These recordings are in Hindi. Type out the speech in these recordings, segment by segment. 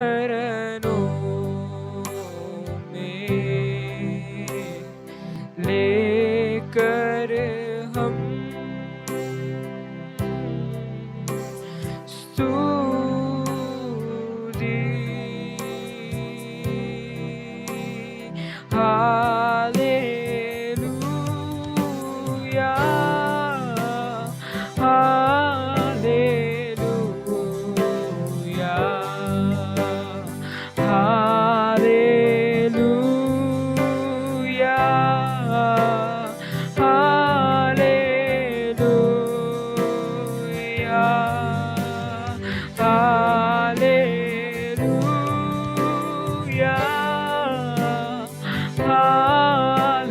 चरणों में लेकर हम स्तुति hallelujah hallelujah hallelujah hallelujah hallelujah hallelujah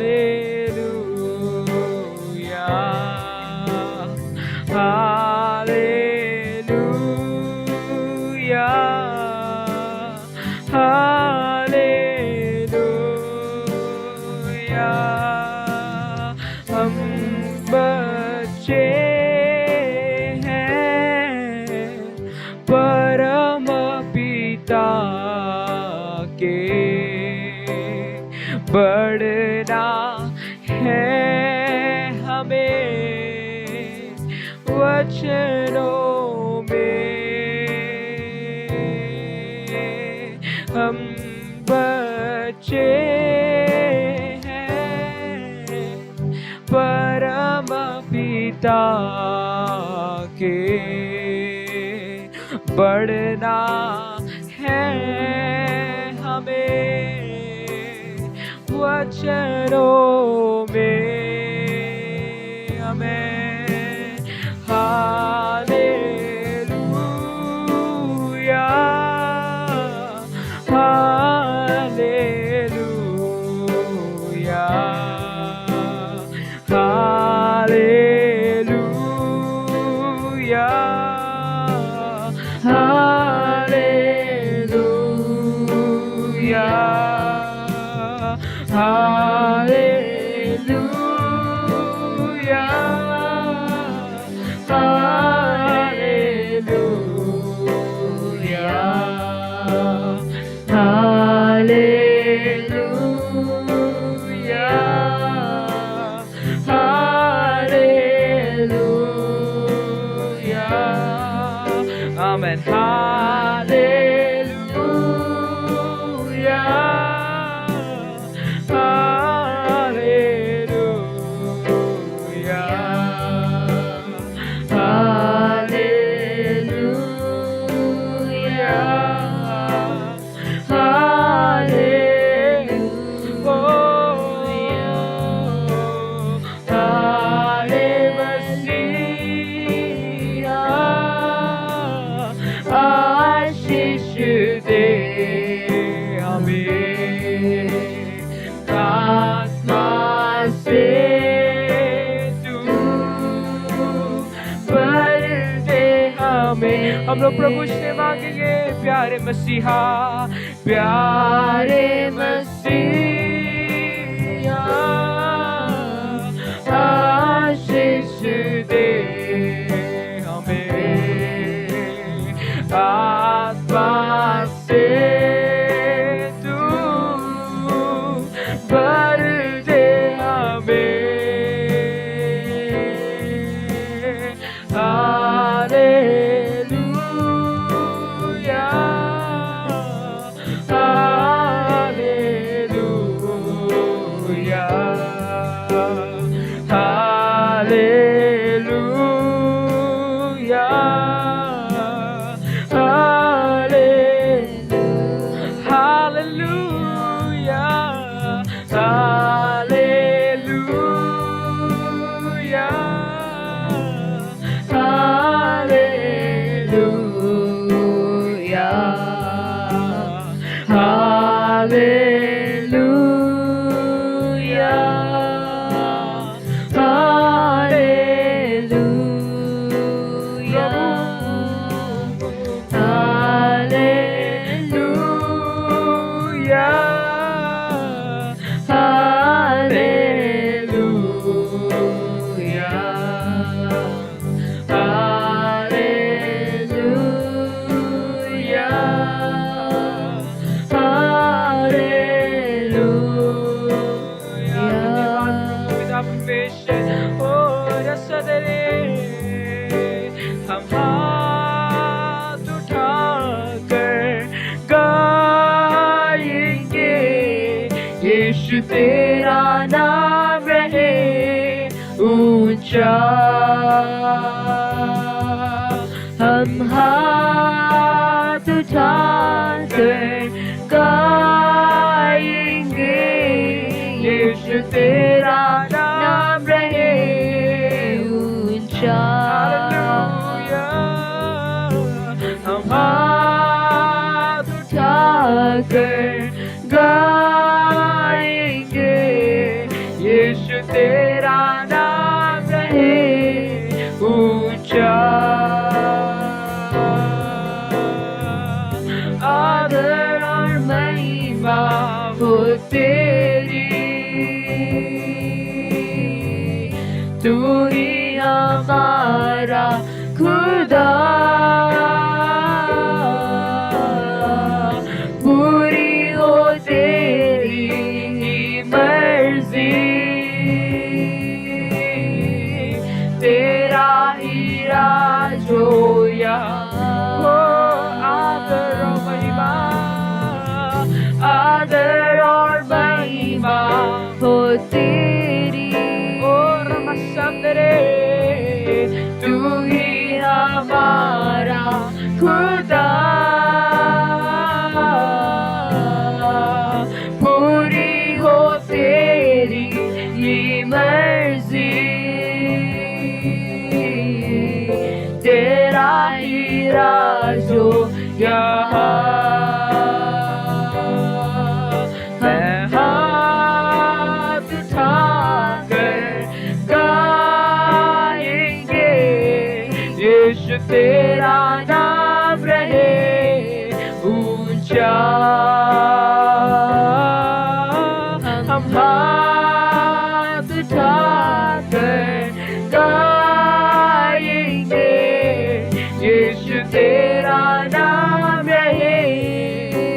hallelujah hallelujah हम बच्चे हैं परम पिता के, बढ़ना है हमें वचनों में। हम बच्चे हैं परम पिता के, बढ़ना है हमें वचनों में। हमें hallelujah hallelujah hallelujah hallelujah hallelujah hallelujah hallelujah hallelujah amen hallelujah hallelujah hallelujah हाले मसीहा आशीष दे हमें आत्मा से तू भर दे हमें। हम लोग प्रभु से मांगेंगे प्यारे मसीहा, प्यारे मसीहा आशीष दे हमें आत्मा से तू भर दे हमें। Hallelujah hallelujah hallelujah hallelujah hallelujah hallelujah hallelujah hallelujah hallelujah hallelujah hallelujah यीशु तेरा नाम रहे ऊंचा। हम हाथ उठाकर गाएंगे यीशु तेरा नाम रहे ऊंचा। हम हाथ उठाकर गाएंगे यीशु तेरा नाम रहे ऊंचा। आदर और महिमा हो तेरी, तू ही हमारा खुदा। पूरी हो तेरी ही मर्जी, तेरा ही राज हो यहाँ हो। आदर और महिमा, आदर और महिमा हो तेरी। और मसंदरे तू ही हमारा खुदा। पूरी हो तेरी ये मर्जी, तेरा ही राज हो यहाँ। मैं हाथ उठाकर गाएंगे यीशु तेरा नाम रहे ऊंचा। हम हाथ उठाकर गाएंगे यीशु तेरा नाम रहे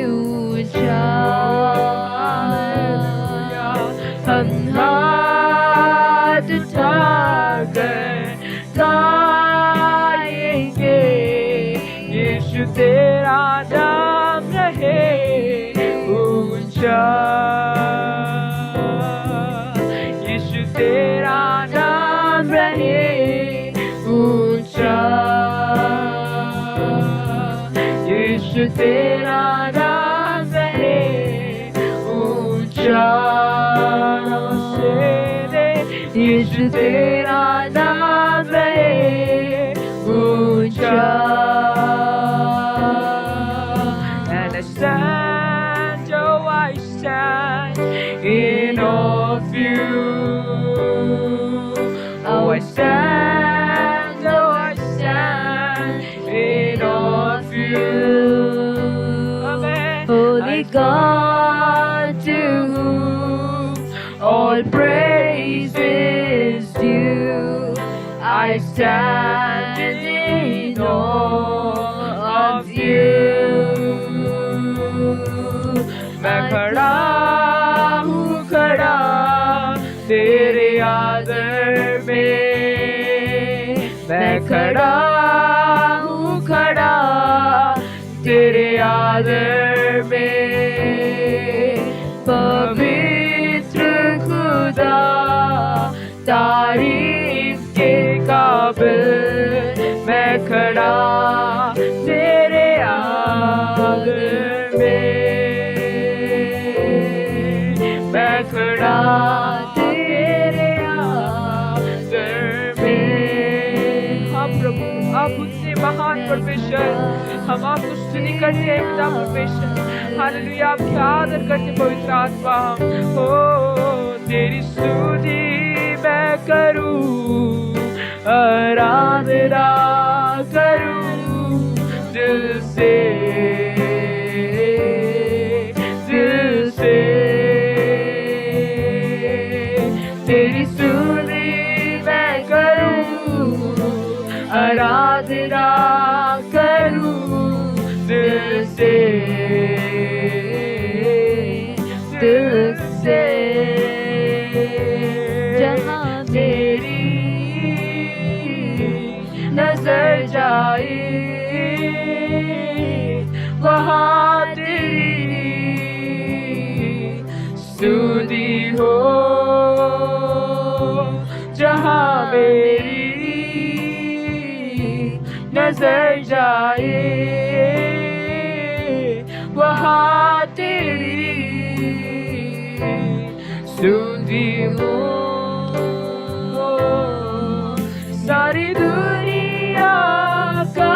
ऊंचा। हम हाथ उठाकर गाएंगे यीशु तेरा नाम रहे ऊंचा। यीशु तेरा नाम रहे ऊंचा। यीशु तेरा नाम रहे ऊंचा। यीशु तेरा नाम रहे ऊंचा। And I stand, oh I stand in awe of you. Oh I stand, oh I stand in awe of you. Amen. Holy God, to whom all praise is due, I stand in awe of you. मैं खड़ा हूँ खड़ा तेरे आदर में। मैं खड़ा हूँ खड़ा तेरे आदर में। पवित्र खुदा तारीफ के काबिल मैं खड़ा तेरे आदर में। मैं खड़ा तेरे आदर में। हाँ प्रभु, आप उतने महान परमेश्वर, हम आपको स्तुति करते हैं पिता परमेश्वर। हालेलुया, आपकी आदर करते पवित्र आत्मा। हो तेरी स्तुति मैं करूं, आराधना करूं दिल से, दिल से। तेरी स्तुति मैं करूं, आराधना करूं दिल से, दिल से। जहाँ तेरी नजर जाए हो जहाँ मेरी नजर जाए वहाँ तेरी सुधी हो सारी दुनिया का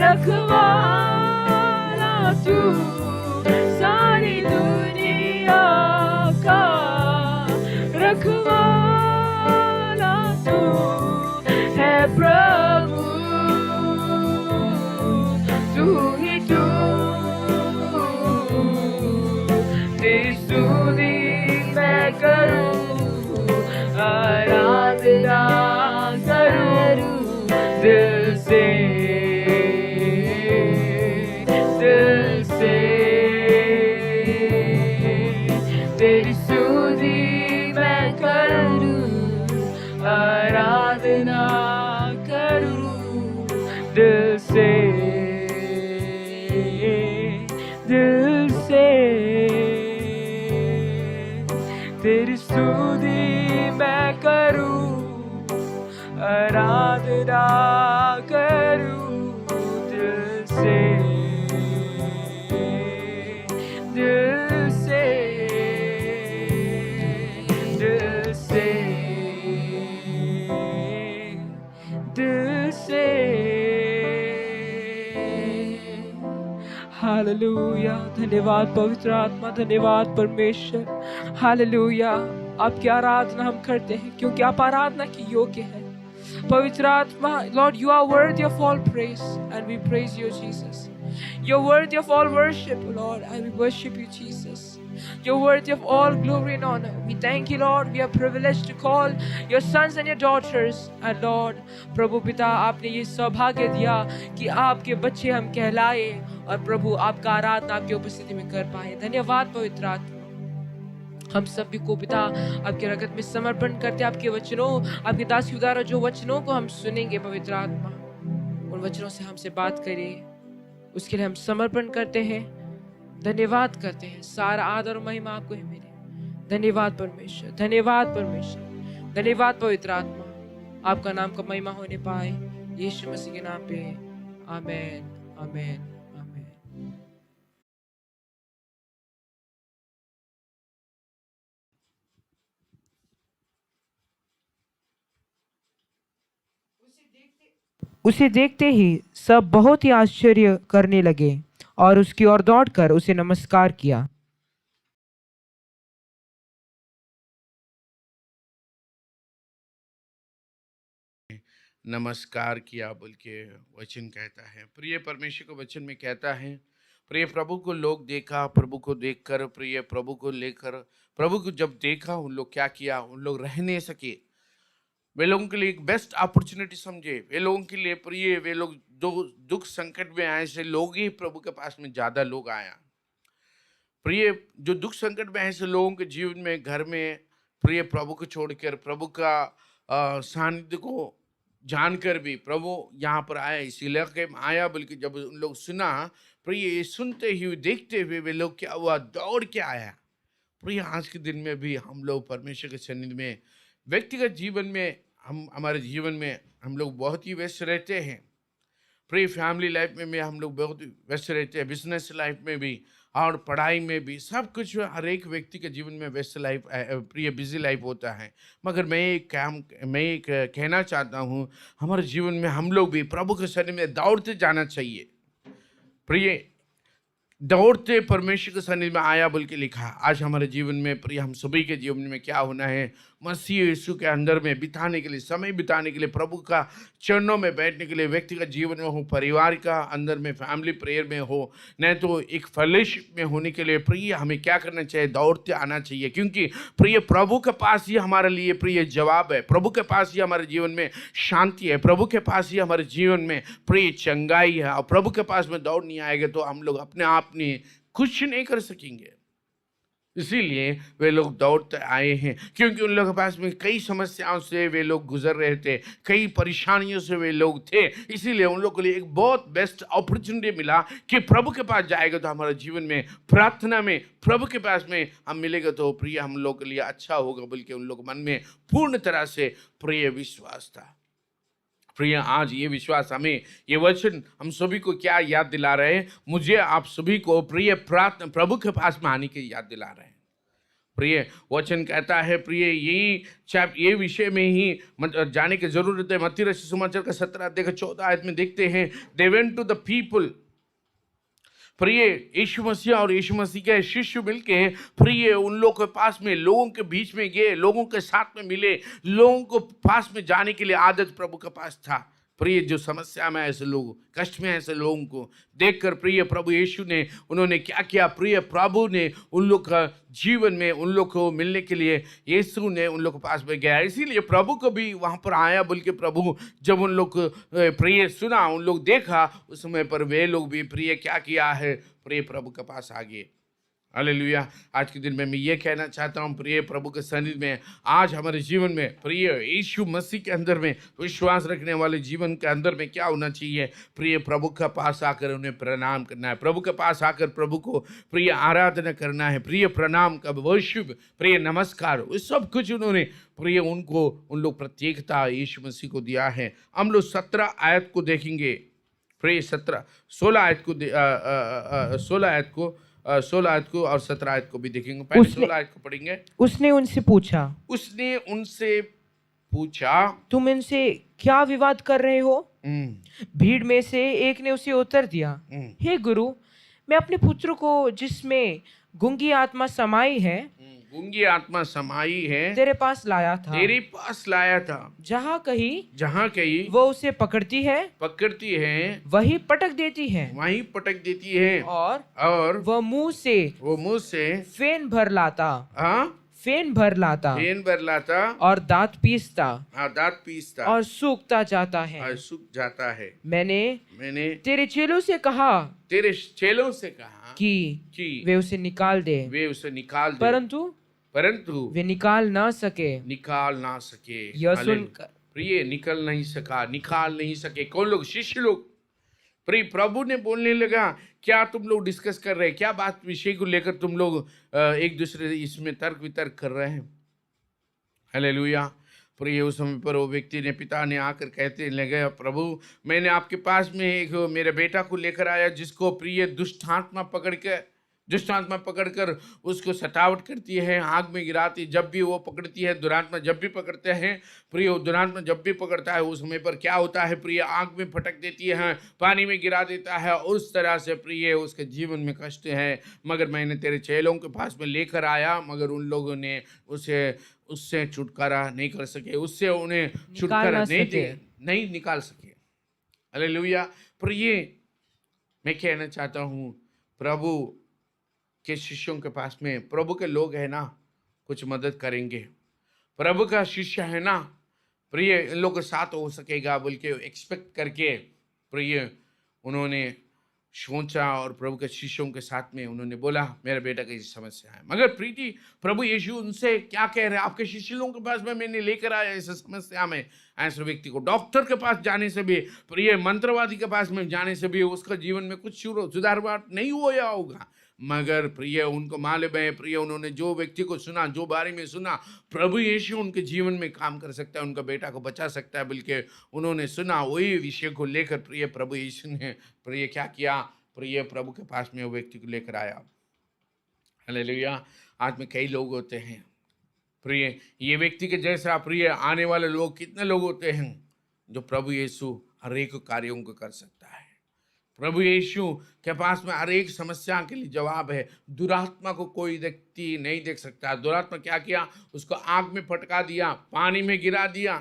रखवाला तू सारी दुनिया का रखवाला तू है प्रभु तू ही तू तेरी स्तुति मैं करूं आराधना करूं दिल से तेरी स्तुति मैं करूं आराधना करूं दिल से तेरी स्तुति मैं करूं आराधना करूं दिल से हालेलुया। धन्यवाद पवित्र आत्मा, धन्यवाद परमेश्वर। हालेलुया। आपकी आराधना हम करते हैं क्योंकि आप आराधना की योग्य है। पवित्र आत्मा, Lord, you are worthy of all praise and we praise you, Jesus. You're worthy of all worship, Lord, and we worship you, Jesus. You're worthy of all glory and honor. We thank you, Lord. We are privileged to call your sons and your daughters. And Lord, प्रभु पिता, आपने ये सौभाग्य दिया कि आपके बच्चे हम कहलाए और प्रभु आपका आराधना आपकी उपस्थिति में कर पाए। धन्यवाद पवित्र आत्मा। हम सभी को पिता आपके रगत में समर्पण करते, आपके वचनों, आपके दास के द्वारा जो वचनों को हम सुनेंगे पवित्र आत्मा, उन वचनों से हमसे बात करिए, उसके लिए हम समर्पण करते हैं। धन्यवाद करते हैं। सारा आदर और महिमा आपको है मेरे। धन्यवाद परमेश्वर, धन्यवाद परमेश्वर, धन्यवाद पवित्र आत्मा। आपका नाम का महिमा होने पाए यीशु मसीह के नाम पे। आमेन, आमेन, आमेन। उसे देखते ही सब बहुत ही आश्चर्य करने लगे और उसकी ओर दौड़कर उसे नमस्कार किया। नमस्कार किया बोल के वचन कहता है। प्रिय परमेश्वर को वचन में कहता है, प्रिय प्रभु को लोग देखा, प्रभु को देखकर, प्रिय प्रभु को लेकर, प्रभु को जब देखा उन लोग क्या किया, उन लोग रह नहीं सके। वे लोगों के लिए एक बेस्ट अपॉर्चुनिटी समझे। वे लोगों के लिए प्रिय, वे लोग दुख संकट में आए से लोग ही प्रभु के पास में ज़्यादा लोग आया। प्रिय जो दुख संकट में ऐसे लोगों के जीवन में, घर में, प्रिय प्रभु को छोड़कर प्रभु का सानिध्य को जानकर भी प्रभु यहाँ पर आया, इस इलाके में आया। बल्कि जब उन लोग सुना, प्रिय ये सुनते ही, देखते हुए वे लोग क्या हुआ, दौड़ के आया। प्रिय आज के दिन में भी हम लोग परमेश्वर के सन्निधि में, व्यक्तिगत जीवन में, हमारे जीवन में हम लोग बहुत ही व्यस्त रहते हैं। प्रिय फैमिली लाइफ में हम लोग बहुत व्यस्त रहते हैं, बिजनेस लाइफ में भी और पढ़ाई में भी, सब कुछ हर एक व्यक्ति के जीवन में व्यस्त लाइफ, प्रिय बिजी लाइफ होता है। मगर मैं एक कहना चाहता हूँ, हमारे जीवन में हम लोग भी प्रभु के सन्निधि में दौड़ते जाना चाहिए। प्रिय दौड़ते परमेश्वर के सन्निधि में आया बोल के लिखा। आज हमारे जीवन में, प्रिय हम सभी के जीवन में क्या होना है, मसीह यीशु के अंदर में बिताने के लिए, समय बिताने के लिए, प्रभु का चरणों में बैठने के लिए, व्यक्तिगत जीवन में हो, परिवार का अंदर में, फैमिली प्रेयर में हो, नहीं तो एक फेलोशिप में होने के लिए, प्रिय हमें क्या करना चाहिए, दौड़ते आना चाहिए। क्योंकि प्रिय प्रभु के पास ही हमारे लिए प्रिय जवाब है, प्रभु के पास ही हमारे जीवन में शांति है, प्रभु के पास ही हमारे जीवन में प्रिय चंगाई है। और प्रभु के पास में दौड़ नहीं आएगा तो हम लोग अपने आप नहीं कुछ नहीं कर सकेंगे। इसीलिए वे लोग दौड़ते आए हैं, क्योंकि उन लोगों के पास में कई समस्याओं से वे लोग गुजर रहे थे, कई परेशानियों से वे लोग थे। इसीलिए उन लोगों के लिए एक बहुत बेस्ट अपॉर्चुनिटी मिला कि प्रभु के पास जाएगा तो हमारे जीवन में, प्रार्थना में प्रभु के पास में हम मिलेगा तो प्रिय हम लोग के लिए अच्छा होगा, बल्कि उन लोग मन में पूर्ण तरह से प्रिय विश्वास था। प्रिय, आज ये विश्वास हमें, ये वचन हम सभी को क्या याद दिला रहे हैं? मुझे आप सभी को प्रिय प्रार्थना प्रभु के पास में आने की याद दिला रहे हैं। प्रिय, वचन कहता है प्रिय, ये विषय में ही जाने की जरूरत है। मत्ती रचित सुसमाचार का 17 अध्याय का 14 आयत में देखते हैं, they went to the people. प्रिय, यीशु मसीह और यीशु मसीह के शिष्य मिलके प्रिय उन लोगों के पास में, लोगों के बीच में गए, लोगों के साथ में मिले, लोगों को पास में जाने के लिए आदत प्रभु के पास था। प्रिय, जो समस्या में ऐसे लोग, कष्ट में ऐसे लोगों को देखकर प्रिय प्रभु यीशु ने, उन्होंने क्या किया? प्रिय प्रभु ने उन लोग का जीवन में उन लोग को मिलने के लिए यीशु ने उन लोग के पास में गया। इसीलिए प्रभु को भी वहाँ पर आया, बल्कि प्रभु जब उन लोग प्रिय सुना, उन लोग देखा, उस समय पर वे लोग भी प्रिय क्या किया है? प्रिय प्रभु के पास आ गए। हालेलुया। आज के दिन में मैं ये कहना चाहता हूँ, प्रिय प्रभु के सन्निधि में आज हमारे जीवन में प्रिय यीशु मसीह के अंदर में विश्वास रखने वाले जीवन के अंदर में क्या होना चाहिए? प्रिय प्रभु के पास आकर उन्हें प्रणाम करना है, प्रभु के पास आकर प्रभु को प्रिय आराधना करना है, प्रिय प्रणाम का वर्शिप, प्रिय नमस्कार, वो सब कुछ उन्होंने प्रिय उनको उन लोग प्रत्येकता यीशु मसीह को दिया है। हम लोग 17 आयत को देखेंगे, प्रिय 16 आयत को 16 आयत को और 17 आयत को भी देखेंगे। पहले 16 आयत को पढ़ेंगे। उसने उनसे पूछा, तुम इनसे क्या विवाद कर रहे हो? भीड़ में से एक ने उसे उत्तर दिया, हे गुरु, मैं अपने पुत्र को जिसमें गूंगी आत्मा समाई है तेरे पास लाया था। जहाँ कहीं वो उसे पकड़ती है वही पटक देती है, और वह मुंह से फेन भर लाता और दांत पीसता और सूखता जाता है। मैंने तेरे चेलों से कहा कि वे उसे निकाल दे, परंतु वे निकाल ना सके। यह सुनकर प्रिय निकाल नहीं सके। कौन लोग? शिष्य लोग। प्रिय प्रभु ने बोलने लगा, क्या तुम लोग डिस्कस कर रहे हैं? क्या बात विषय को लेकर तुम लोग एक दूसरे इसमें तर्क वितर्क कर रहे हैं? हालेलुया। प्रिय, उस समय पर वो व्यक्ति ने, पिता ने आकर कहते लगे, प्रभु, मैंने आपके पास में एक मेरे बेटा को लेकर आया, जिसको प्रिय दुष्ट आत्मा पकड़कर उसको सतावट करती है, आग में गिराती, जब भी वो पकड़ती है, दुरात्मा जब भी पकड़ते हैं प्रिय, दुरात्मा जब भी पकड़ता है उस समय पर क्या होता है? प्रिय आग में फटक देती है, पानी में गिरा देता है। उस तरह से प्रिय उसके जीवन में कष्ट है। मगर मैंने तेरे चेलों के पास में लेकर आया, मगर उन लोगों ने उससे छुटकारा नहीं कर सके, उससे उन्हें छुटकारा नहीं निकाल सके। हालेलुया। प्रिय, मैं कहना चाहता हूँ, प्रभु के शिष्यों के पास में, प्रभु के लोग हैं ना, कुछ मदद करेंगे। प्रभु का शिष्य है ना, प्रिय इन लोगों के साथ हो सकेगा, बल्कि एक्सपेक्ट करके प्रिय उन्होंने सोचा और प्रभु के शिष्यों के साथ में उन्होंने बोला, मेरे बेटा की समस्या है। मगर प्रीति प्रभु यीशु उनसे क्या कह रहे हैं? आपके शिष्य लोगों के पास में मैंने लेकर आया इस समस्या में। ऐसे व्यक्ति को डॉक्टर के पास जाने से भी, प्रिय मंत्रवादी के पास में जाने से भी उसका जीवन में कुछ सुधार नहीं हुआ होगा। मगर प्रिय उनको मालूम है, प्रिय उन्होंने जो व्यक्ति को सुना, जो बारे में सुना, प्रभु यीशु उनके जीवन में काम कर सकता है, उनका बेटा को बचा सकता है, बल्कि उन्होंने सुना वही विषय को लेकर प्रिय प्रभु यीशु ने प्रिय क्या किया? प्रिय प्रभु के पास में वो व्यक्ति को लेकर आया। हालेलुया। आज में कई लोग होते हैं प्रिय, ये व्यक्ति के जैसा प्रिय आने वाले लोग कितने लोग होते हैं जो प्रभु यीशु हर एक कार्यों को कर सकता है। प्रभु यीशु के पास में हर एक समस्या के लिए जवाब है। दुरात्मा को कोई व्यक्ति नहीं देख सकता। दुरात्मा क्या किया? उसको आग में फटका दिया, पानी में गिरा दिया।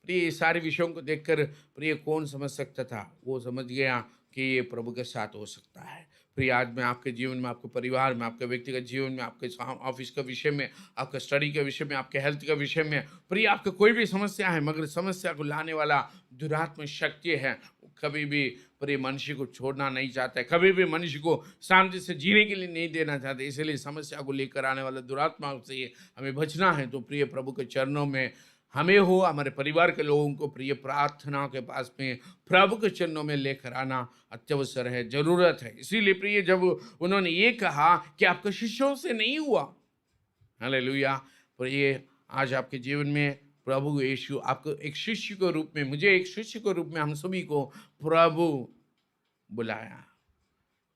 प्रिय सारे विषयों को देखकर प्रिय कौन समझ सकता था? वो समझ गया कि ये प्रभु के साथ हो सकता है। प्रिय आज में आपके जीवन में, आपके परिवार में, आपके व्यक्तिगत जीवन में, आपके ऑफिस के विषय में, आपके स्टडी के विषय में, आपके हेल्थ के विषय में, प्रिय आपके कोई भी समस्या है, मगर समस्या को लाने वाला दुरात्मा शक्ति है, कभी भी प्रिय मनुष्य को छोड़ना नहीं चाहता है, कभी भी मनुष्य को शांति से जीने के लिए नहीं देना चाहते। इसलिए समस्या को लेकर आने वाला दुरात्मा से हमें बचना है। तो प्रिय प्रभु के चरणों में हमें हो, हमारे परिवार के लोगों को प्रिय प्रार्थना के पास में प्रभु के चरणों में लेकर आना अत्यावश्यक है, जरूरत है। इसीलिए प्रिय जब उन्होंने ये कहा कि आपके शिष्यों से नहीं हुआ, हालेलुया, प्रिय आज आपके जीवन में प्रभु यीशु आपको एक शिष्य के रूप में, मुझे एक शिष्य के रूप में, हम सभी को प्रभु बुलाया।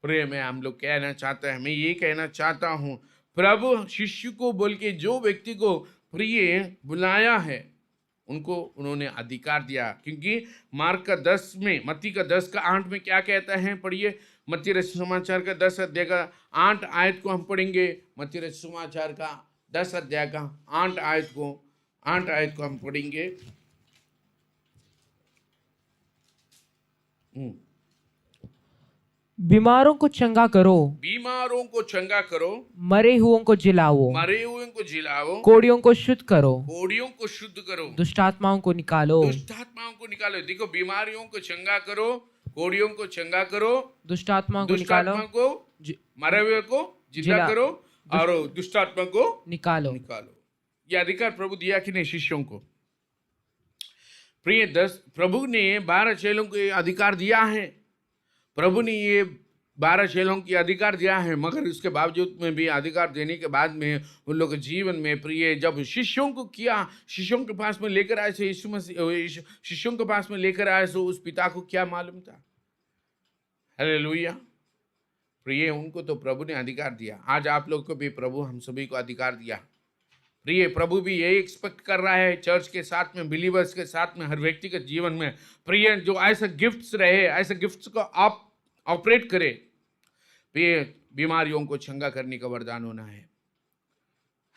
प्रिय में हम लोग कहना चाहते हैं, मैं ये कहना चाहता हूँ, प्रभु शिष्य को बोल के जो व्यक्ति को प्रिय बुलाया है उनको उन्होंने अधिकार दिया। क्योंकि मार्क का 10 में, मत्ती का 10 का 8 में क्या कहता है, पढ़िए। मत्ती रचित समाचार का 10 अध्याय का 8 आयत को हम पढ़ेंगे। मत्ती रचित समाचार का 10 अध्याय का 8 आयत को हम पढ़ेंगे। बीमारों को चंगा करो, बीमारों को चंगा करो, मरे हुओं को जिलाओ, मरे हुए को जिलाओ, कोड़ियों को शुद्ध करो, कोड़ियों को शुद्ध करो, दुष्टात्माओं को निकालो, दुष्टात्माओं को निकालो। देखो, बीमारियों को चंगा करो, कोड़ियों को चंगा करो, दुष्टात्माओं को निकालो, दुष्टात्मा को, मरे हुए को जिंदा करो और दुष्टात्मा को निकालो। ये अधिकार प्रभु दिया कि नहीं शिष्यों को? प्रिय प्रभु ने 12 चेलों को अधिकार दिया है। प्रभु ने ये 12 चेलों की अधिकार दिया है, मगर उसके बावजूद में भी, अधिकार देने के बाद में उन लोग के जीवन में प्रिय जब शिष्यों को किया, शिष्यों के पास में लेकर आए थे, यीशु मसीह शिष्यों के पास में लेकर आए, तो उस पिता को क्या मालूम था? हालेलुया। प्रिय उनको तो प्रभु ने अधिकार दिया। आज आप लोग को भी प्रभु हम सभी को अधिकार दिया। प्रिय प्रभु भी यही एक्सपेक्ट कर रहा है चर्च के साथ में, बिलीवर्स के साथ में, हर व्यक्ति के जीवन में प्रिय जो ऐसे गिफ्ट्स रहे, ऐसे गिफ्ट्स को आप ऑपरेट करे। प्रिय बीमारियों को चंगा करने का वरदान होना है।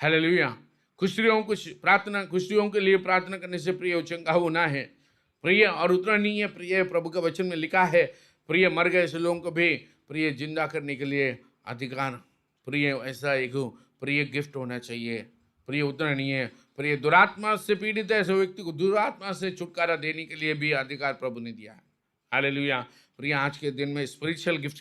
हालेलुया। खुशियों के लिए प्रार्थना करने से प्रिय चंगा होना है। प्रिय और उतना नहीं है, प्रिय प्रभु के वचन में लिखा है, प्रिय मर गए ऐसे लोगों को भी प्रिय जिंदा करने के लिए अधिकार, प्रिय ऐसा एक प्रिय गिफ्ट होना चाहिए। प्रिय उतना नहीं है, प्रिय दुरात्मा से पीड़ित है ऐसे व्यक्ति को दुरात्मा से छुटकारा देने के लिए भी अधिकार प्रभु ने दिया है। हालेलुया। प्रिय आज के दिन में स्पिरिचुअल गिफ्ट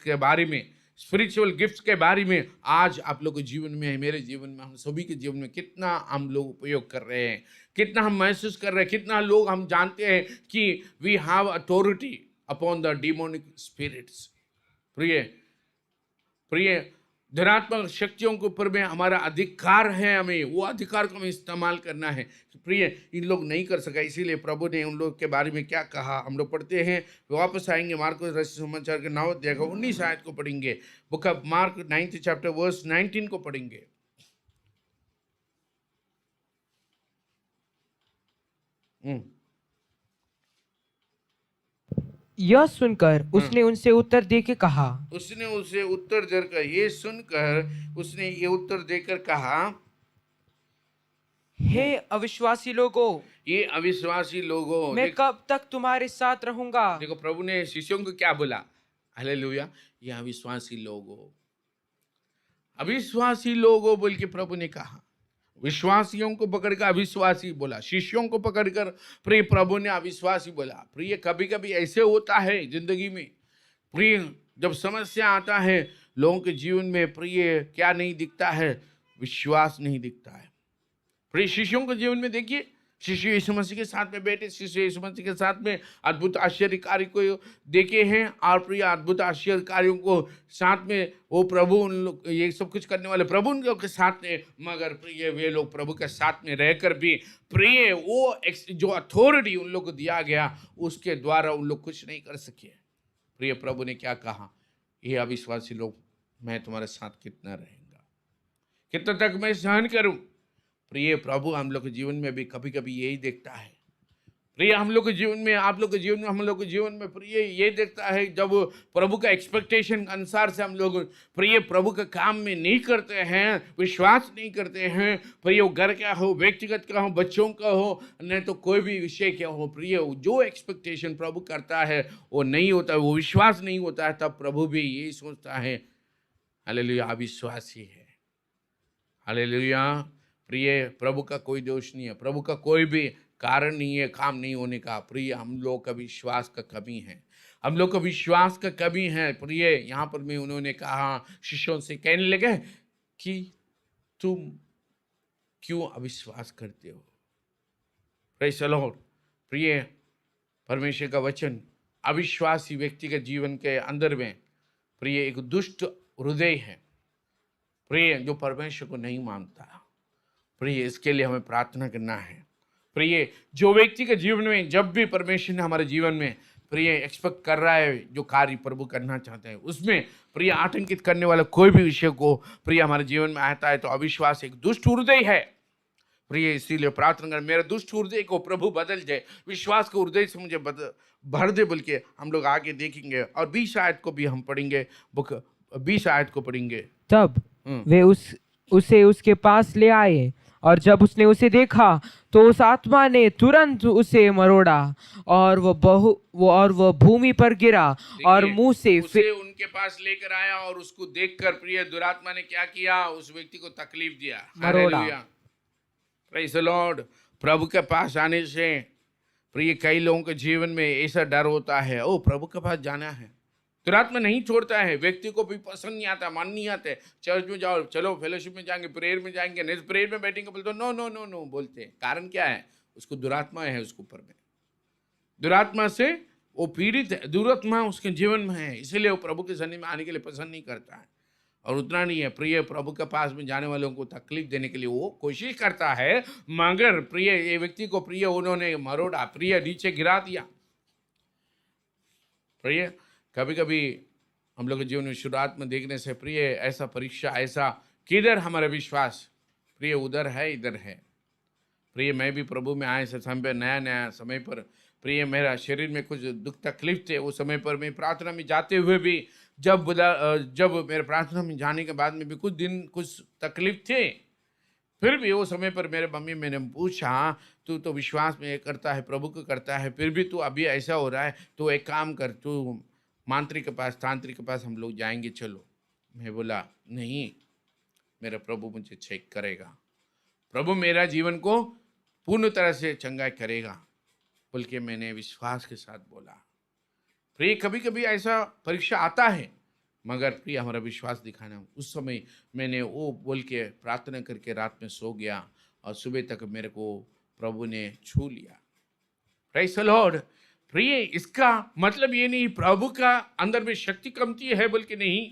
के बारे में आज आप लोग के जीवन में, मेरे जीवन में, हम सभी के जीवन में कितना हम लोग उपयोग कर रहे हैं, कितना हम महसूस कर रहे हैं, कितना लोग हम जानते हैं कि we have authority upon the demonic spirits. प्रिय धनात्मक शक्तियों के ऊपर में हमारा अधिकार है, हमें वो अधिकार को हमें इस्तेमाल करना है। प्रिय इन लोग नहीं कर सका, इसीलिए प्रभु ने उन लोग के बारे में क्या कहा हम लोग पढ़ते हैं। वापस आएंगे मार्कुस रचित समाचार के 9 अध्याय का 19 आयत को पढ़ेंगे। Book of Mark 9th chapter verse 19 को पढ़ेंगे। यह सुनकर उसने उनसे उत्तर देकर कहा, उसने उसे उत्तर देकर, ये सुनकर उसने ये उत्तर देकर कहा, हे अविश्वासी लोगों, ये अविश्वासी लोगों, मैं कब तक तुम्हारे साथ रहूंगा? देखो प्रभु ने शिष्यों को क्या बोला? हालेलुया। ये अविश्वासी लोगों बोल के प्रभु ने कहा। विश्वासियों को पकड़कर अविश्वासी बोला, शिष्यों को पकड़कर प्रिय प्रभु ने अविश्वासी बोला। प्रिय कभी कभी ऐसे होता है जिंदगी में, प्रिय जब समस्या आता है लोगों के जीवन में, प्रिय क्या नहीं दिखता है? विश्वास नहीं दिखता है। प्रिय शिष्यों के जीवन में देखिए, शिष्य यीशु मसीह के साथ में बैठे, शिष्य यीशु मसीह के साथ में अद्भुत आश्चर्य कार्य को देखे हैं, और प्रिय अद्भुत आश्चर्य कार्यों को साथ में वो प्रभु उन लोग, ये सब कुछ करने वाले प्रभु उन लोग के साथ में, मगर प्रिय वे लोग प्रभु के साथ में रहकर भी प्रिय वो जो अथॉरिटी उन लोग को दिया गया उसके द्वारा उन लोग कुछ नहीं कर सके। प्रिय प्रभु ने क्या कहा? ये अविश्वासी लोग, मैं तुम्हारे साथ कितना रहेगा, कितना तक मैं सहन करूं? प्रिय प्रभु हम लोग के जीवन में भी कभी कभी यही देखता है। प्रिय हम लोग के जीवन में, आप लोग के जीवन में, हम लोग के जीवन में प्रिय ये देखता है, जब प्रभु का एक्सपेक्टेशन के अनुसार से हम लोग प्रिय प्रभु का काम में नहीं करते हैं, विश्वास नहीं करते हैं, प्रिय वो घर का हो, व्यक्तिगत का हो, बच्चों का हो, नहीं तो कोई भी विषय क्या हो, प्रिय जो एक्सपेक्टेशन प्रभु करता है वो नहीं होता है, वो विश्वास नहीं होता है, तब प्रभु भी यही सोचता है, हालेलुया, अविश्वासी है। हालेलुया। प्रिय प्रभु का कोई दोष नहीं है, प्रभु का कोई भी कारण नहीं है काम नहीं होने का। प्रिय, हम लोग का विश्वास का कमी है, हम लोग का विश्वास का कमी है। प्रिय, यहाँ पर में उन्होंने कहा, शिष्यों से कहने लगे कि तुम क्यों अविश्वास करते हो। Praise the Lord. प्रिय, परमेश्वर का वचन अविश्वासी व्यक्ति के जीवन के अंदर में प्रिय एक दुष्ट हृदय है, प्रिय, जो परमेश्वर को नहीं मानता। प्रिय, इसके लिए हमें प्रार्थना करना है। प्रिय, जो व्यक्ति के जीवन में जब भी परमेश्वर ने हमारे जीवन में प्रिय एक्सपेक्ट कर रहा है, जो कार्य प्रभु करना चाहते हैं, उसमें प्रिय आतंकित करने वाला कोई भी विषय को प्रिय हमारे जीवन में आता है, तो अविश्वास एक दुष्ट हृदय है। प्रिय, इसीलिए प्रार्थना कर, मेरा दुष्ट हृदय को प्रभु बदल जाए, विश्वास के हृदय से मुझे भर दे। बोल के हम लोग आगे देखेंगे और 20 आयत को भी हम पढ़ेंगे, बुक 20 आयत को पढ़ेंगे। तब वे उसे उसके पास ले आए, और जब उसने उसे देखा तो उस आत्मा ने तुरंत उसे मरोड़ा, और वह भूमि पर गिरा और मुंह से उसे उनके पास लेकर आया, और उसको देखकर प्रिय दुरात्मा ने क्या किया, उस व्यक्ति को तकलीफ दिया, मरोड़ा। Praise the Lord. प्रभु के पास आने से प्रिय कई लोगों के जीवन में ऐसा डर होता है, ओ प्रभु के पास जाना है, दुरात्मा नहीं छोड़ता है। व्यक्ति को भी पसंद नहीं आता, मन नहीं आता है। चर्च में जाओ, चलो फेलोशिप में जाएंगे, प्रेयर में जाएंगे, नेक्स्ट प्रेयर में बैठेंगे, बोलते नो नो नो नो बोलते हैं। कारण क्या है? उसको दुरात्मा है, उसके ऊपर में दुरात्मा से वो पीड़ित है, दुरात्मा उसके जीवन में है, इसलिए वो प्रभु के सन्निधि में आने के लिए पसंद नहीं करता है। और उतना नहीं है, प्रिय प्रभु के पास में जाने वालों को तकलीफ देने के लिए वो कोशिश करता है, मगर प्रिय ये व्यक्ति को प्रिय उन्होंने मरोड़ा, प्रिय नीचे गिरा दिया। प्रिय, कभी कभी हम लोग के जीवन में शुरुआत में देखने से प्रिय ऐसा परीक्षा, ऐसा किधर हमारा विश्वास, प्रिय उधर है इधर है। प्रिय, मैं भी प्रभु में आए से समय पर नया समय पर प्रिय मेरा शरीर में कुछ दुख तकलीफ थे, उस समय पर मैं प्रार्थना में जाते हुए भी जब मेरे प्रार्थना में जाने के बाद में भी कुछ दिन कुछ तकलीफ थे, फिर भी वो समय पर मेरे मम्मी मैंने पूछा, तू तो विश्वास में करता है, प्रभु को करता है, फिर भी तू अभी ऐसा हो रहा है, तो एक काम कर, तू मांत्रिक के पास, तांत्रिक के पास हम लोग जाएंगे, चलो। मैं बोला नहीं, मेरा प्रभु मुझे चेक करेगा, प्रभु मेरा जीवन को पूर्ण तरह से चंगाई करेगा, बोल के मैंने विश्वास के साथ बोला। प्रिय, कभी कभी ऐसा परीक्षा आता है, मगर प्रिय हमारा विश्वास दिखाना। उस समय मैंने वो बोल के प्रार्थना करके रात में सो गया, और सुबह तक मेरे को प्रभु ने छू लिया। Praise the Lord. प्रिय, इसका मतलब ये नहीं प्रभु का अंदर में शक्ति कमती है बोल के नहीं,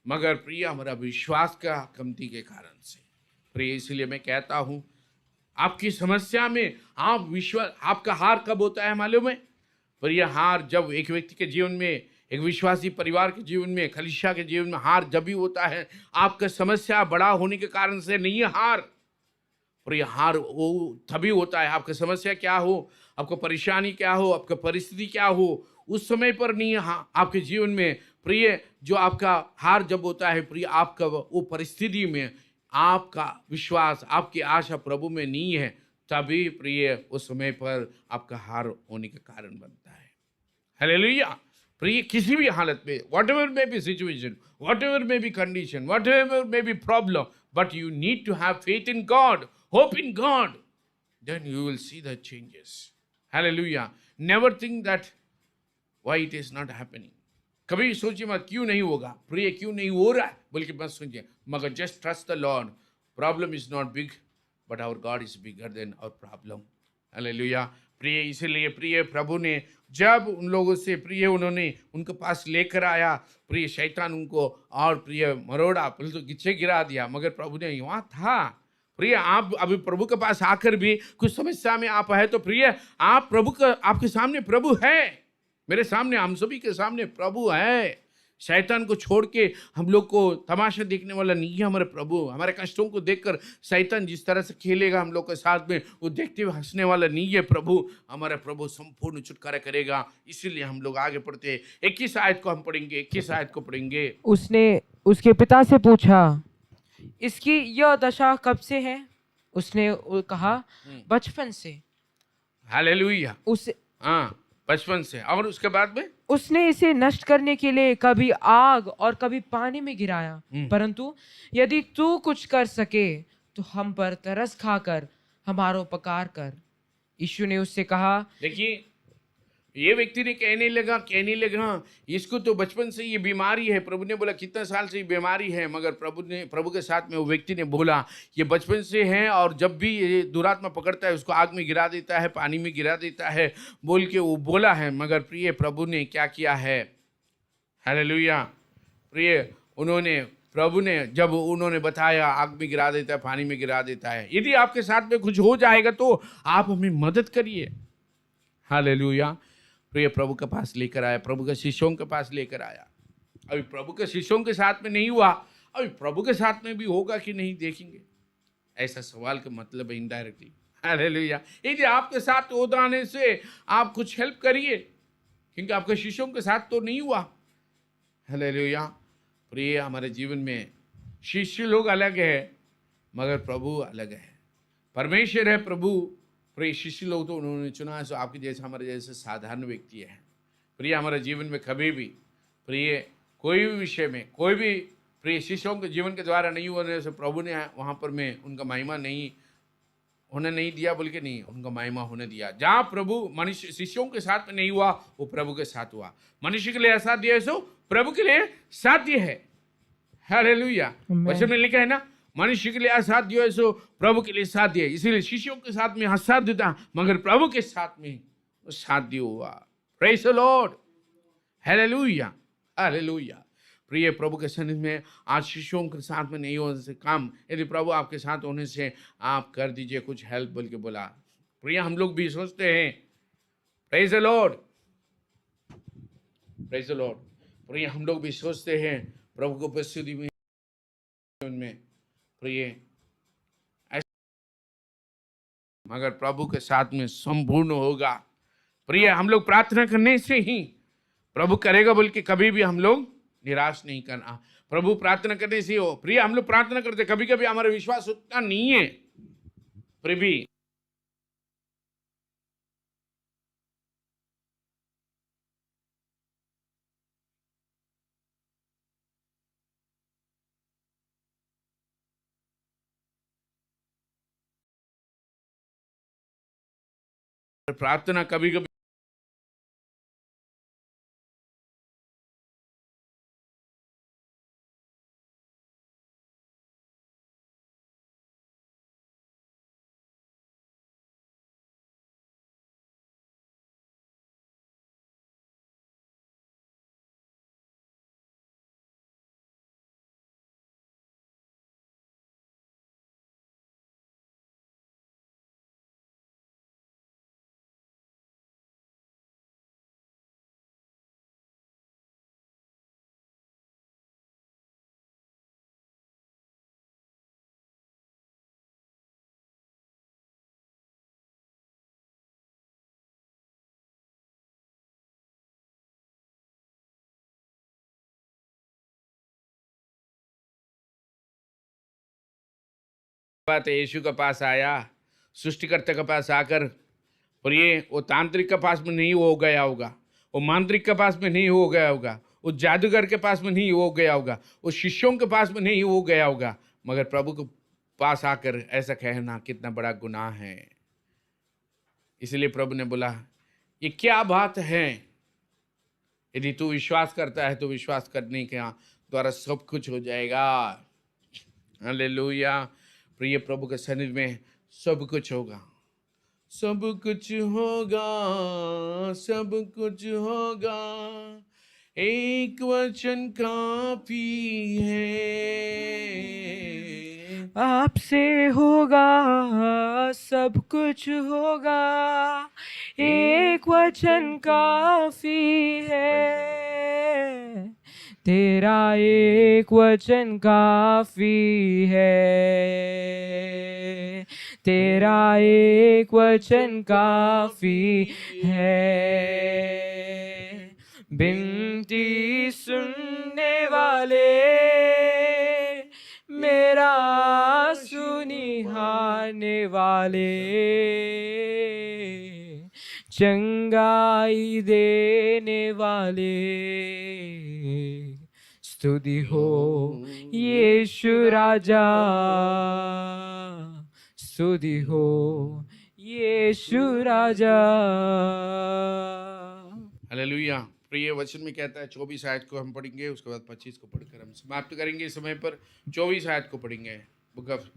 मगर प्रिय हमारा विश्वास का कमती के कारण से। प्रिय, इसलिए मैं कहता हूँ, आपकी समस्या में आप विश्वास, आपका हार कब होता है मालूम है? प्रिय, हार जब एक व्यक्ति के जीवन में, एक विश्वासी परिवार के जीवन में, कलीसिया के जीवन में हार जब भी होता है, आपका समस्या बड़ा होने के कारण से नहीं है हार। प्रिय, हार वो तभी होता है, आपका समस्या क्या हो, आपको परेशानी क्या हो, आपका परिस्थिति क्या हो, उस समय पर नहीं है आपके जीवन में। प्रिय, जो आपका हार जब होता है, प्रिय आपका वो परिस्थिति में आपका विश्वास, आपकी आशा प्रभु में नहीं है, तभी प्रिय उस समय पर आपका हार होने का कारण बनता है। हालेलुया। प्रिय, किसी भी हालत में, whatever may be situation, whatever may be condition, whatever may be problem, but you need to have faith in God, hope in God, then you will see the changes. Hallelujah. Never think that why it is not happening. कभी सोचिए मत क्यों नहीं होगा, प्रिय क्यों नहीं हो रहा है बोल के मत सोचिए, मगर just trust the Lord. Problem is not big, but our God is bigger than our problem. Hallelujah. प्रिय, इसीलिए प्रिय प्रभु ने जब उन लोगों से प्रिय उन्होंने उनके पास लेकर आया, प्रिय शैतान उनको और प्रिय मरोड़ा, पहले तो गिच्छे गिरा दिया, मगर प्रभु ने वहाँ था। प्रिय, आप अभी प्रभु के पास आकर भी कुछ समस्या में आप है, तो प्रिय आप प्रभु का, आपके सामने प्रभु है, मेरे सामने, हम सभी के सामने प्रभु है। शैतान को छोड़ के हम लोग को तमाशा देखने वाला नहीं है हमारे प्रभु। हमारे कष्टों को देखकर शैतान जिस तरह से खेलेगा हम लोग के साथ में, वो देखते हुए हंसने वाला नहीं है प्रभु। हमारा प्रभु संपूर्ण छुटकारा करेगा। इसीलिए हम लोग आगे पढ़ते हैं। 21 आयत को हम पढ़ेंगे, 21 आयत को पढ़ेंगे। उसने उसके पिता से पूछा, इसकी यह दशा कब से है? उसने कहा, बचपन से। हालेलुया। उस हाँ, बचपन से। और उसके बाद में उसने इसे नष्ट करने के लिए कभी आग और कभी पानी में गिराया, परंतु यदि तू कुछ कर सके तो हम पर तरस खाकर हमारा उपकार कर। यीशु ने उससे कहा, देखिए, ये व्यक्ति ने कहने लगा इसको तो बचपन से ये बीमारी है। प्रभु ने बोला कितना साल से ये बीमारी है, मगर प्रभु के साथ में वो व्यक्ति ने बोला ये बचपन से है, और जब भी ये दुरात्मा पकड़ता है उसको आग में गिरा देता है, पानी में गिरा देता है, बोल के वो बोला है। मगर प्रिय प्रभु ने क्या किया है? हालेलुया। प्रिय प्रभु ने जब उन्होंने बताया आग में गिरा देता है, पानी में गिरा देता है। यदि आपके साथ में कुछ हो जाएगा तो आप हमें मदद करिए। हालेलुया। प्रिय प्रभु के पास लेकर आया, प्रभु के शिष्यों के पास लेकर आया। अभी प्रभु के शिष्यों के साथ में नहीं हुआ, अभी प्रभु के साथ में भी होगा कि नहीं देखेंगे। ऐसा सवाल का मतलब है इनडायरेक्टली। हालेलुया। यदि आपके साथ हो जाने से आप कुछ हेल्प करिए, क्योंकि आपके शिष्यों के साथ तो नहीं हुआ। हालेलुया। प्रिय, हमारे जीवन में शिष्य लोग अलग है, मगर प्रभु अलग है। परमेश्वर है प्रभु, प्रिय शिष्य लोग तो उन्होंने चुना है। सो आपके जैसे हमारे जैसे साधारण व्यक्ति है। प्रिय, हमारे जीवन में कभी भी प्रिय कोई भी विषय में कोई भी प्रिय शिष्यों के जीवन के द्वारा नहीं होने से प्रभु ने वहाँ पर में उनका महिमा नहीं होने नहीं दिया, बोल के नहीं, उनका महिमा होने दिया। जहाँ प्रभु मनुष्य शिष्यों के साथ में नहीं हुआ, वो प्रभु के साथ हुआ। मनुष्य के लिए असाध्य है सो प्रभु के लिए साध्य है। हालेलुया। वचन में लिखा है ना, मनुष्य के लिए असाध्य है सो प्रभु के लिए साध्य है। इसीलिए शिष्यों के साथ में असाध्य था, मगर प्रभु के साथ में वो साध्य हुआ। Praise the Lord. Hallelujah. Hallelujah. प्रिय, प्रभु के सन्निधि में आज शिष्यों के साथ में नहीं होने से काम, यदि प्रभु आपके साथ होने से आप कर दीजिए कुछ हेल्प, बोल के बोला। प्रिय, हम लोग भी सोचते हैं, praise the Lord, praise the Lord. प्रिय, हम लोग भी सोचते हैं प्रभु को उपस्थिति में प्रिय, मगर प्रभु के साथ में संपूर्ण होगा। प्रिय, हम लोग प्रार्थना करने से ही प्रभु करेगा, बोल के कभी भी हम लोग निराश नहीं करना। प्रभु प्रार्थना करने से हो। प्रिय, हम लोग प्रार्थना करते, कभी कभी हमारा विश्वास उतना नहीं है, फिर भी प्रार्थना कभी कभी बात है, यीशु के पास आया, सृष्टिकर्ता के पास आकर, प्रिय, वो तांत्रिक के पास में नहीं हो गया होगा, वो मांत्रिक के पास में नहीं हो गया होगा, वो जादूगर के पास में नहीं हो गया होगा, वो शिष्यों के पास में नहीं हो गया होगा, मगर प्रभु के पास आकर ऐसा कहना कितना बड़ा गुनाह है। इसलिए प्रभु ने बोला, ये क्या बात है? यदि तू विश्वास करता है तो विश्वास करने के द्वारा सब कुछ हो जाएगा। हालेलुया। प्रिय, प्रभु के सन्निधि में सब कुछ होगा, सब कुछ होगा, सब कुछ होगा। एक वचन काफी है। आपसे होगा, सब कुछ होगा, एक वचन काफी है। तेरा एक वचन काफी है, तेरा एक वचन काफी है। बिनती सुनने वाले, मेरा सुनिहारने वाले, चंगाई देने वाले, स्तुति हो यीशु राजा, स्तुति हो यीशु राजा। हालेलुया। प्रिय वचन में कहता है 24 आयत को हम पढ़ेंगे, उसके बाद 25 को पढ़कर हम समाप्त करेंगे। इस समय पर 24 आयत को पढ़ेंगे। बुक ऑफ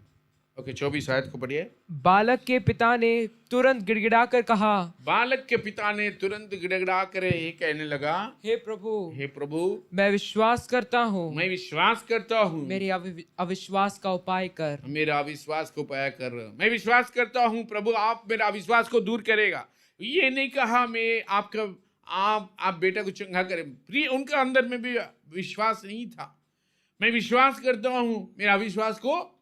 24 आयत को पढ़िए। बालक के पिता ने तुरंत गिड़गिड़ाकर कहा, बालक के पिता ने तुरंत गिड़गिड़ा कर ये कहने लगा, हे प्रभु, हे प्रभु, मैं विश्वास करता हूँ, मैं विश्वास करता हूँ, मेरे अविश्वास का उपाय कर। मेरा अविश्वास को उपाय कर। मैं विश्वास करता हूँ प्रभु, आप मेरा अविश्वास को दूर करेगा। ये नहीं कहा मैं आपका आप बेटा को चंगा करें। प्रिय, उनका अंदर में भी विश्वास नहीं था। मैं विश्वास करता हूँ, मेरा अविश्वास को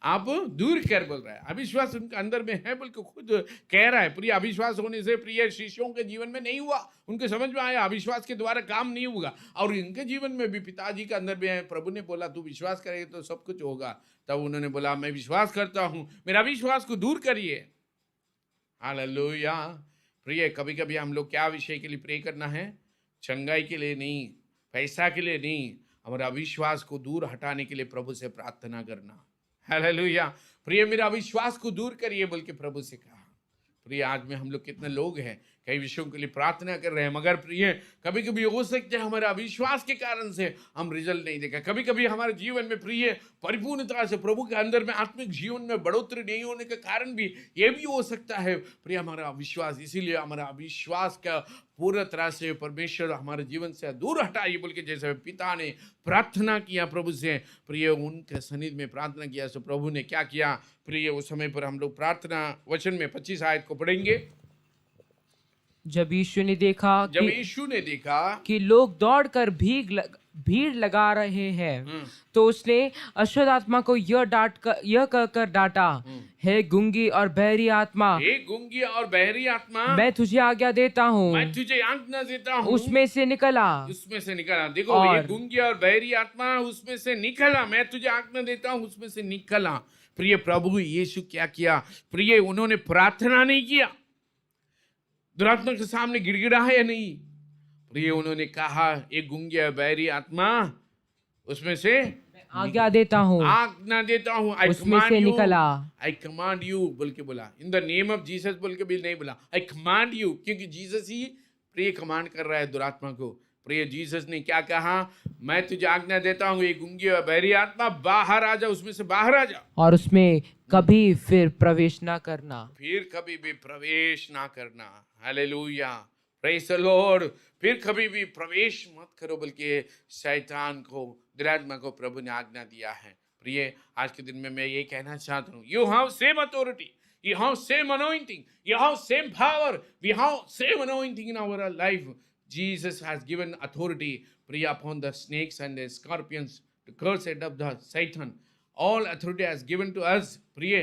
आप दूर कर, बोल रहा है। अविश्वास उनके अंदर में है, बल्कि खुद कह रहा है। प्रिय, अविश्वास होने से प्रिय शिष्यों के जीवन में नहीं हुआ। उनके समझ में आया अविश्वास के द्वारा काम नहीं होगा, और इनके जीवन में भी पिताजी के अंदर में है। प्रभु ने बोला तू विश्वास करेगा तो सब कुछ होगा। तब उन्होंने बोला मैं विश्वास करता हूँ, मेरा अविश्वास को दूर करिए। हालेलुया। प्रिय, कभी कभी हम लोग क्या विषय के लिए प्रे करना है? चंगाई के लिए नहीं, पैसा के लिए नहीं, हमारा अविश्वास को दूर हटाने के लिए प्रभु से प्रार्थना करना। हालेलुया। प्रिय, मेरा अविश्वास को दूर करिए बोल के प्रभु से कहा। प्रिय, आज में हम लोग कितने लोग हैं कई विषयों के लिए प्रार्थना कर रहे हैं, मगर प्रिय कभी कभी हो सकता है हमारे अविश्वास के कारण से हम रिजल्ट नहीं देखा। कभी कभी हमारे जीवन में प्रिय परिपूर्णता से प्रभु के अंदर में आत्मिक जीवन में बढ़ोतरी नहीं होने के कारण भी ये भी हो सकता है प्रिय हमारा अविश्वास। इसीलिए हमारा अविश्वास का पूरी तरह से परमेश्वर हमारे जीवन से दूर हटाइए बोल के जैसे पिता ने प्रार्थना किया प्रभु से, प्रिय उनके सनिध में प्रार्थना किया। सो प्रभु ने क्या किया प्रिय, उस समय पर हम लोग प्रार्थना वचन में 25 आयत को पढ़ेंगे। जब यीशु ने देखा कि लोग दौड़कर भीड़ लगा रहे हैं, तो उसने अशुद्ध आत्मा को यह कहकर डांटा, हे गूंगी और बहरी आत्मा, हे गूंगी और बहरी आत्मा, मैं तुझे आज्ञा देता हूँ, मैं तुझे आज्ञा देता हूँ, उसमें से निकला। देखो, ये गूंगी और बहरी आत्मा उसमें से निकला, मैं तुझे आज्ञा देता हूँ, उसमें से निकला। प्रिय, प्रभु यीशु क्या किया प्रिय, उन्होंने प्रार्थना नहीं किया, दुरात्मा के सामने गिड़गिड़ाया नहीं। प्रिय, उन्होंने कहा एक गूंगी और बहरी आत्मा उसमें से आज्ञा देता हूँ, उसमें से निकला। आई कमांड यू बोल के बोला, in the name of Jesus बोल के भी नहीं बोला, आई कमांड यू, क्योंकि जीसस ही प्रिय कमांड कर रहा है दुरात्मा को। प्रिय, जीसस ने क्या कहा, मैं तुझे आज्ञा देता हूँ ये गूंगी और बहरी आत्मा बाहर आ जा, उसमें से बाहर आ जा, और उसमें कभी फिर प्रवेश ना करना, फिर कभी भी प्रवेश ना करना। Hallelujah, praise the Lord. फिर कभी भी प्रवेश मत करो, बल्कि शैतान को दुरात्मा को प्रभु ने आज्ञा दिया है। प्रिय, आज के दिन में मैं ये कहना चाहता हूँ, you have same authority, you have same anointing, you have same power, we have same anointing in our life. Jesus has given authority upon the snakes and the scorpions to curse head of the Satan. All authority has given to us. प्रिय,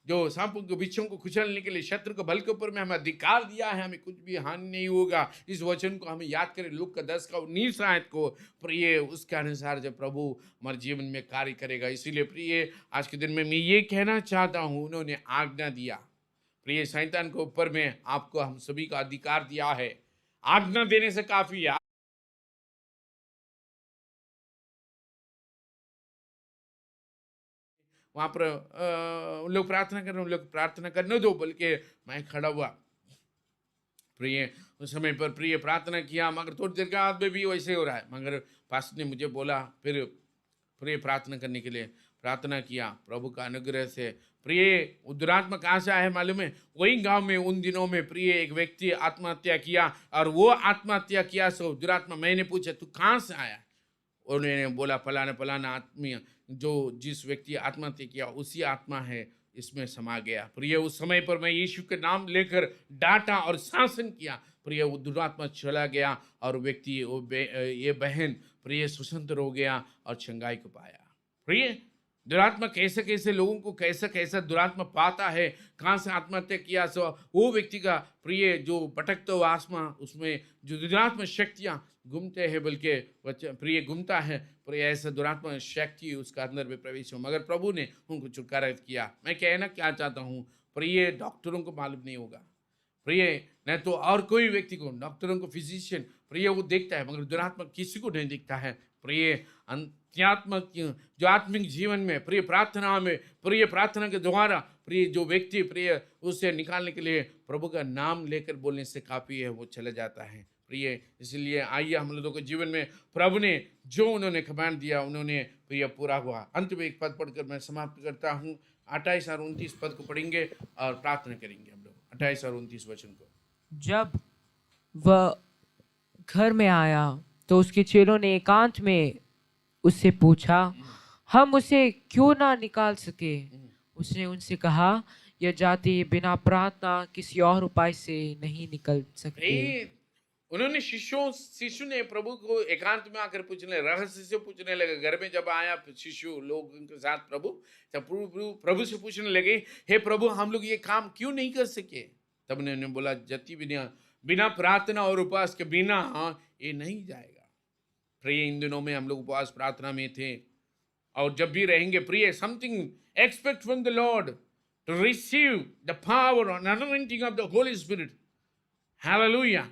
जो सांपों को बिच्छों को कुचलने के लिए शत्रु को बल के ऊपर में हमें अधिकार दिया है, हमें कुछ भी हानि नहीं होगा। इस वचन को हमें याद करें, लूका 10:19 आयत को। प्रिय, उसके अनुसार जब प्रभु हमारे जीवन में कार्य करेगा। इसीलिए प्रिय, आज के दिन में मैं ये कहना चाहता हूँ, उन्होंने आज्ञा दिया। प्रिय, शैतान के ऊपर में आपको हम सभी का अधिकार दिया है। आज्ञा देने से काफी है। वहां पर उन लोग प्रार्थना कर रहे, उन लोग प्रार्थना करने दो, बल्कि मैं खड़ा हुआ। प्रिय, उस समय पर प्रिय प्रार्थना किया, मगर थोड़ी देर के बाद में भी वैसे हो रहा है। मगर पास्टर ने मुझे बोला फिर प्रिय प्रार्थना करने के लिए, प्रार्थना किया प्रभु का अनुग्रह से। प्रिय, दुरात्मा कहाँ से आया मालूम है? वही गांव में उन दिनों में प्रिय एक व्यक्ति आत्महत्या किया, और वो आत्महत्या किया सो दुरात्मा, मैंने पूछा तू कहाँ से आया? उन्होंने बोला फलाना आत्मीय, जो जिस व्यक्ति आत्महत्या किया उसी आत्मा है, इसमें समा गया। प्रिय, उस समय पर मैं यीशु के नाम लेकर डांटा और शासन किया। प्रिय, वो दुरात्मा चला गया, और व्यक्ति ये बहन प्रिय स्वतंत्र हो गया और चंगाई को पाया। प्रिय, दुरात्मा कैसे कैसे लोगों को कैसा दुरात्मा पाता है, कहाँ से आत्महत्या किया सो वो व्यक्ति का प्रिय जो भटकता हुआ आत्मा, उसमें जो दुरात्मा शक्तियाँ घूमते हैं, बल्कि प्रिय घूमता है, प्रिय ऐसा दुरात्मा शक्ति उसका अंदर में प्रवेश हो, मगर प्रभु ने उनको छुटकारा किया। मैं कहना क्या चाहता हूँ, प्रिय डॉक्टरों को मालूम नहीं होगा, प्रिय न तो और कोई व्यक्ति को, डॉक्टरों को फिजिशियन प्रिय वो देखता है, मगर दुरात्मा किसी को नहीं दिखता है। प्रिय जो आत्मिक जीवन में प्रिय प्रार्थना में, प्रिय प्रार्थना के द्वारा प्रिय जो व्यक्ति प्रिय उससे निकालने के लिए प्रभु का नाम लेकर बोलने से काफ़ी है, वो चला जाता है प्रिय। इसलिए आइए हम लोगों के जीवन में प्रभु ने जो उन्होंने कमांड दिया उन्होंने प्रिय पूरा हुआ। अंत में एक पद पढ़कर मैं समाप्त करता हूँ। 28 और 29 पद को पढ़ेंगे और प्रार्थना करेंगे हम लोग। 28 और 29 वचन को। जब वह घर में आया तो उसके चेलों ने एकांत में उससे पूछा, हम उसे क्यों ना निकाल सके? उसने उनसे कहा, यह जाति बिना प्रार्थना किसी और उपाय से नहीं निकल सकती। उन्होंने शिशु ने प्रभु को एकांत में आकर पूछने, रहस्य से पूछने लगे। घर में जब आया शिशु लोग उनके साथ प्रभु, तब प्रभु से पूछने लगे, हे प्रभु हम लोग ये काम क्यों नहीं कर सके? तब उन्होंने बोला, जति बिना प्रार्थना और उपवास के बिना ये नहीं जाएगा। प्रिय इन दिनों में हम लोग उपवास प्रार्थना में थे और जब भी रहेंगे प्रिय, something expect from the Lord to receive the power and anointing of the Holy Spirit. Hallelujah.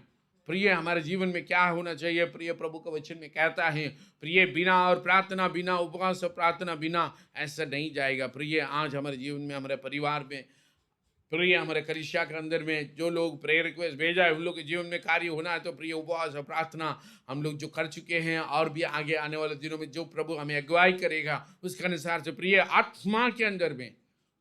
प्रिय हमारे जीवन में क्या होना चाहिए? प्रिय प्रभु का वचन में कहता है प्रिय बिना और प्रार्थना बिना, उपवास और प्रार्थना बिना ऐसा नहीं जाएगा। प्रिय आज हमारे जीवन में, हमारे परिवार में, प्रिय हमारे कलीसिया के अंदर में जो लोग प्रेयर रिक्वेस्ट भेजा है उन लोग के जीवन में कार्य होना है तो प्रिय उपवास और प्रार्थना हम लोग जो कर चुके हैं और भी आगे आने वाले दिनों में जो प्रभु हमें अगुवाई करेगा उसके अनुसार से प्रिय आत्मा के अंदर में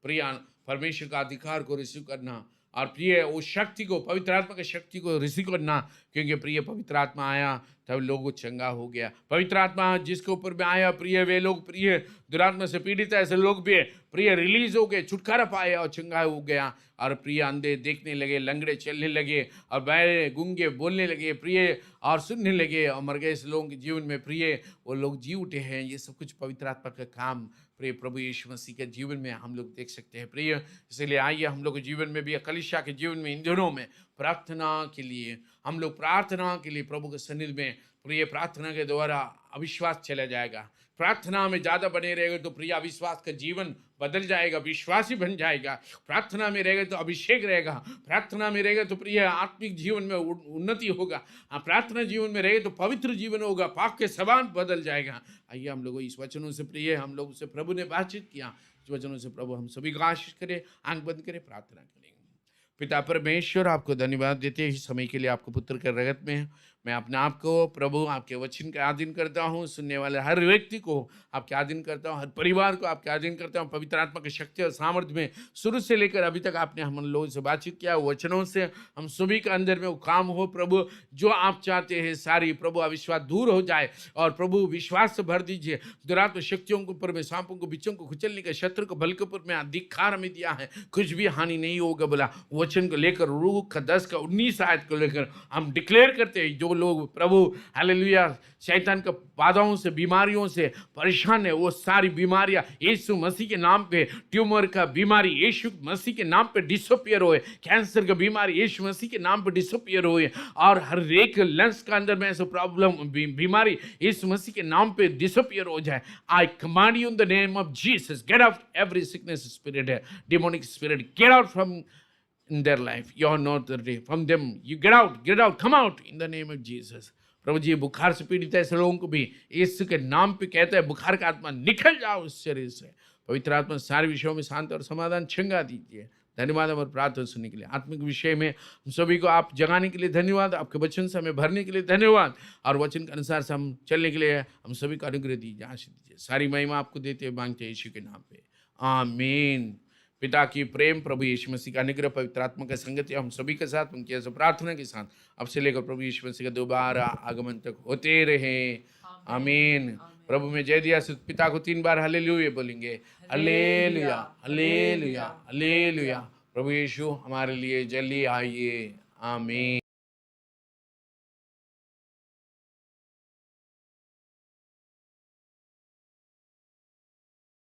प्रिय परमेश्वर का अधिकार को रिसीव करना और प्रिय उस शक्ति को, पवित्र आत्मा की शक्ति को रिसीव करना, क्योंकि प्रिय पवित्र आत्मा आया तब लोगों चंगा हो गया। पवित्र आत्मा जिसके ऊपर में आया प्रिय वे लोग प्रिय दुरात्मा से पीड़ित है, ऐसे लोग भी प्रिय रिलीज हो गए, छुटकारा पाया और चंगा हो गया। और प्रिय अंधे देखने लगे, लंगड़े चलने लगे और बहरे गूंगे बोलने लगे प्रिय और सुनने लगे और मर गए लोगों के जीवन में प्रिय वो लोग जी उठे हैं। ये सब कुछ पवित्र आत्मा का काम प्रिय प्रभु यीशु मसीह के जीवन में हम लोग देख सकते हैं प्रिय। इसलिए आइए हम लोग के जीवन में भी, कलीसिया के जीवन में इन दिनों में प्रार्थना के लिए हम लोग प्रार्थना के लिए प्रभु के सन्निधि में प्रिय प्रार्थना के द्वारा अविश्वास चला जाएगा। प्रार्थना में ज़्यादा बने रहेगा तो प्रिय अविश्वास का जीवन बदल जाएगा, विश्वासी बन जाएगा। प्रार्थना में रहेगा तो अभिषेक रहेगा, प्रार्थना में रहेगा तो प्रिय आत्मिक जीवन में उन्नति होगा, प्रार्थना जीवन में रहेगा तो पवित्र जीवन होगा, पाप के समान बदल जाएगा। आइए हम लोग इस वचनों से प्रिय हम लोग से प्रभु ने बातचीत किया, इस वचनों से प्रभु हम सभी को आशीष करे। आंख बंद करे, प्रार्थना करेंगे। पिता परमेश्वर आपको धन्यवाद देते हैं इस समय के लिए, आपको पुत्र के रगत में मैं अपने आप को प्रभु आपके वचन के अधीन करता हूँ। सुनने वाले हर व्यक्ति को आपके अधीन करता हूँ, हर परिवार को आपके अधीन करता हूँ। पवित्र आत्मा की शक्ति और सामर्थ्य में शुरू से लेकर अभी तक आपने हम लोगों से बातचीत किया, वचनों से हम सभी के अंदर में वो काम हो प्रभु जो आप चाहते हैं। सारी प्रभु अविश्वास दूर हो जाए और प्रभु विश्वास से भर दीजिए। दुरात्मा शक्तियों के ऊपर में, सांपों को, बिच्छों को कुचलने के, शत्रु को बल के ऊपर में अधिकार हमें दिया है, कुछ भी हानि नहीं होगा बोला। वचन को लेकर रूह का 10 का 19 आयत को लेकर हम डिक्लेयर करते हैं जो लोग प्रभु हालेलुया शैतान के बाधाओं से, बीमारियों से परेशान है, वो सारी बीमारियां यीशु मसीह के नाम पे, ट्यूमर का बीमारी यीशु मसीह के नाम पे डिसअपियर होए, कैंसर का बीमारी यीशु मसीह के नाम पे डिसअपियर होए, और हर एक लंग्स का अंदर में ऐसा प्रॉब्लम बीमारी यीशु मसीह के नाम पे डिसअपियर हो जाए। आई command you in the name of Jesus, get out every sickness spirit, demonic spirit, get out from in their life. You are not the day from them. You get out, come out in the name of Jesus. प्रभु जी बुखार से पीड़ित है ऐसे लोगों को भी यीशु के नाम पे कहता है बुखार का आत्मा निकल जाओ उस शरीर से। पवित्र आत्मा सारे विषयों में शांत और समाधान छंगा दीजिए। धन्यवाद हमारे प्रार्थना सुनने के लिए, आत्मिक विषय में हम सभी को आप जगाने के लिए धन्यवाद, आपके वचन से हमें भरने के लिए धन्यवाद, और वचन के अनुसार से हम चलने के लिए हम सभी को अनुग्रह दीजिए, आशीष दीजिए। सारी महिमा आपको देते हुए मांगते हैं यीशु के नाम पे, आमीन। पिता की प्रेम, प्रभु यीशु मसीह का अनुग्रह, पवित्र आत्मा का संगति हम सभी के साथ, उनकी ऐसे प्रार्थना के साथ अब से लेकर प्रभु यीशु मसीह का दोबारा आगमन तक होते रहे, आमीन। प्रभु में जय दिया पिता को 3 बार हालेलुया बोलेंगे, हालेलुया हालेलुया हालेलुया। प्रभु यीशु हमारे लिए जल्दी आइए, आमीन।